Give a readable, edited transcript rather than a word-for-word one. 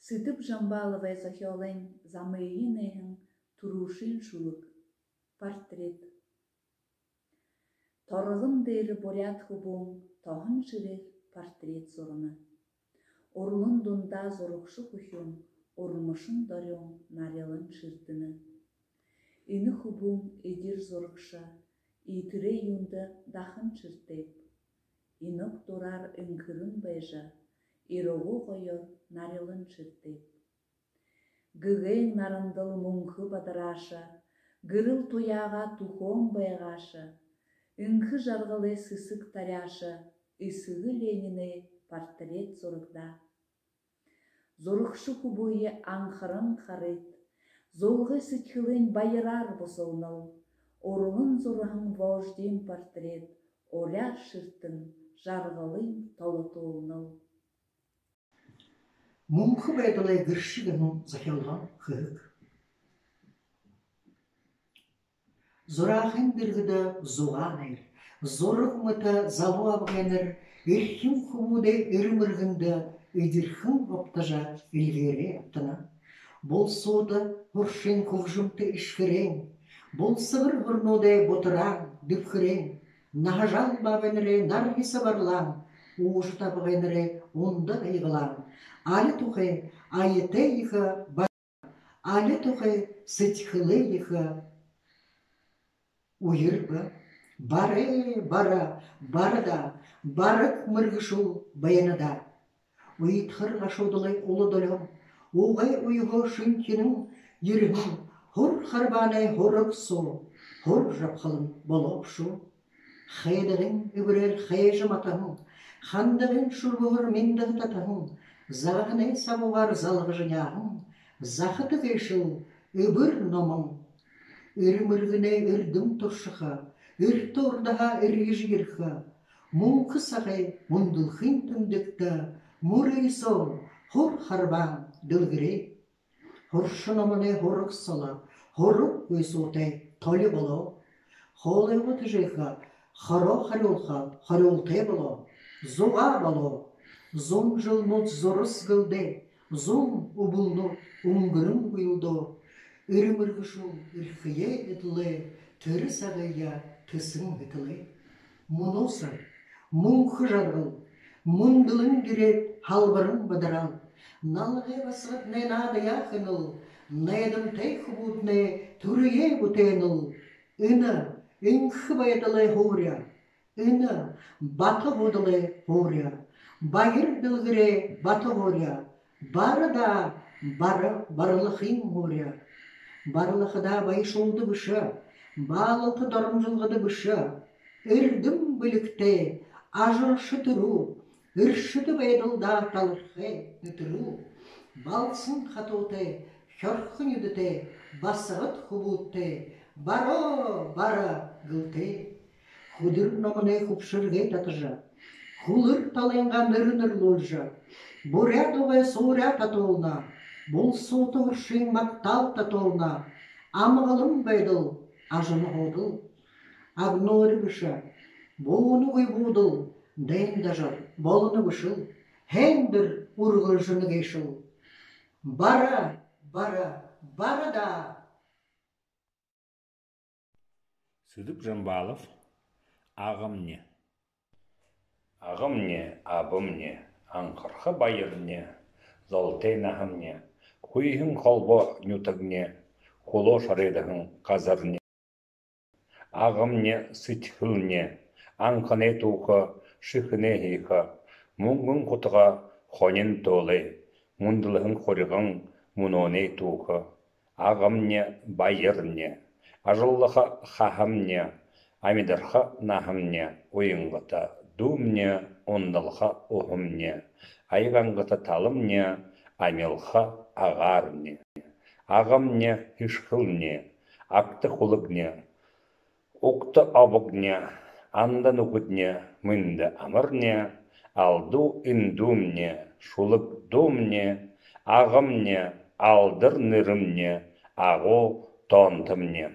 Сытып Жамбаловай Захиолен замыйын турушин шулык. Портрет. Торығым дейрі борят хубун, тоғын шырыр портрет зорыны. Орлын дунда зорықшы құхын, ормышын дарен нарелын шыртыны. Ині хубун едір зорықша, итіре юнды дахын шыртеп. Инок турар үңкірін байжа, ироғу қойыр нарелын шыртеп. Гыгын нарындыл мұңқы бадыраша, гырыл тояға тухон байғаша, үңкі жарғылы сысық таряша, ысығы леніне портрет зорықда. Зорықшы хубуе аңқырын қарыт, золғы сытхылын байырар босылныл, орылын зорығын вожден портрет, оляр шыртын жарғылын толытолныл. Мұңқы байдылай гіршігінің Захиолан қырық. Зорағын біргіді зоғаныр, зорық мұты залу абғаныр, ерхім хумуды үріміргінді, өйдірхім оптажа үлгере аптына. Бұл соды ғұршын көғжымты ішкірен, бұл сығыр ғырнуды бұтыран, дүпкірен, нағажал бабыныры нарғысы барлан, уғыжы табығыныры онды ғайғылан. Алі тұқы айыты ехі бар, алі тұқы сытхылы ехі уйырбы. Бары, бара, барда, барық мұрғышыл баянада. Уйытқыр ғашудылы ұлы дөлім, оғай ұйғы шынкенің ерігін, ғұр қарбаны ғұрық су, ғұр жапқылын болып шу. Хайдығын үбірер хай жыматағын, хандығын шүрбұғыр мендіғ татағын, зағыны сабуғар залғы жынағын, зақыты кешіл үбір номын. Үріміргіне үрдің тұршыға, үрті ордаға үргіжгіргі, мұңқы сағай мұндылхын түндікті, мұрый сол, ғұр харбан ділгірей. Ғұршынымыны ғұрық сала, ғұрық өсутай толы болу. Қолы ғыты жайға, харо харулға, харултай болу, зуға болу. Зон жылнут зорыс гылды, зон убылнут уңгырын бұйылды. Үріміргішу үрхие етілі, түрі сағайя тысың етілі. Мұнысы, мұңқы жарғыл, мұндылын керет халбырын бадырал. Налығы басығыт не надыя қыныл, найдың тайқы бұдны түріе бұтайныл. Үні, үңқы байдылы ғоря, үні, баты ғодылы ғоря. Байыр білгіре баты ғоря, бары да барылықын ғоря. Барлықыда байшолды бұшы, балықы дарымжылғыды бұшы, үрдім білікті, ажыршы тұру, үршіді байдылда талықы үтіру, балсын қатуыты, хөрқын үдіті, басығыт құбуыты, бары гылты, құдыр номыны құпшырғай татыжа, құлыр талайынға нүрінір лөлжі, бурядовы соуря татуылна, бұл соты ұршын мақтал татуылна, амығылым байдыл, ажыны ғодыл, агноры бұшы, боуыны ғойбудыл, дайындажар, болыны бұшыл, хәндір ұрғылжыны кешіл. Бара да. Сытып Жамбалов, ағымне. Ағымне, абымне, аңқырқы байырне, золтей нағымне, құйығын қолбо нютығне, қоло шарайдығын қазарне. Ағымне сытхылне, аңқыне туқы, шықыне хейқы, мұңғын құтыға қонен толы, мұндылығын қорығын мұноне туқы. Ағымне байырне, ажыллығы қағымне, амидарқы нағымне, ойынғыта думне, ондылғы ұғымне, айғанғыта талымне, амилғы ағарне. Ағымне хишқылне, акты құлығне, ұқты абығне, андан ұғыдне, мүнді амырне, алду үндумне, шулық думне, ағымне, алдыр нырымне, ағу тонтымне.